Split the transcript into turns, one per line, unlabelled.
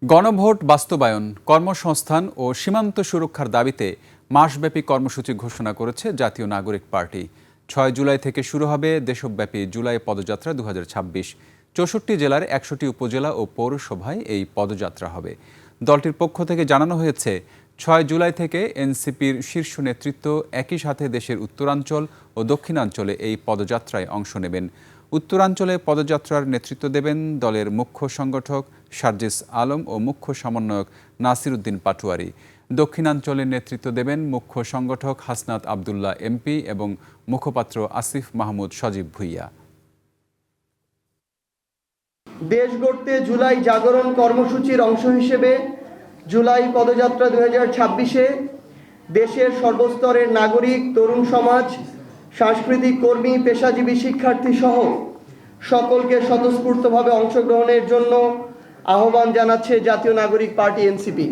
গণভোট বাস্তবায়ন, কর্মসংস্থান ও সীমান্ত সুরক্ষার দাবিতে মাসব্যাপী কর্মসূচি ঘোষণা করেছে জাতীয় নাগরিক পার্টি। ৬ জুলাই থেকে শুরু হবে দেশব্যাপী জুলাই পদযাত্রা ২০২৬। ৬৪ জেলার ১০০টি উপজেলা ও পৌরসভায় এই পদযাত্রা হবে। দলটির পক্ষ থেকে জানানো হয়েছে, ৬ জুলাই থেকে এনসিপির শীর্ষ নেতৃত্ব একই সাথে দেশের উত্তরাঞ্চল ও দক্ষিণাঞ্চলে এই পদযাত্রায় অংশ নেবেন। উত্তরাঞ্চলে পদযাত্রার নেতৃত্ব দেবেন দলের মুখ্য সংগঠক সার্জিস আলম ও মুখ্য সমন্বয়ক নাসির উদ্দিন পাটোয়ারি। দক্ষিণাঞ্চলের নেতৃত্ব দেবেন মুখ্য সংগঠক হাসনাত আবদুল্লাহ এমপি এবং মুখপাত্র আসিফ মাহমুদ সজীব ভুইয়া।
দেশ গড়তে জুলাই জাগরণ কর্মসূচির অংশ হিসেবে জুলাই পদযাত্রা ২০২৬-এ দেশের সর্বস্তরের নাগরিক, তরুণ সমাজ, সাংস্কৃতিক কর্মী, পেশাজীবী শিক্ষার্থী সহ সকলকে স্বতঃস্ফূর্তভাবে অংশগ্রহণের জন্য আহ্বান জানাচ্ছে জাতীয় নাগরিক পার্টি এনসিপি।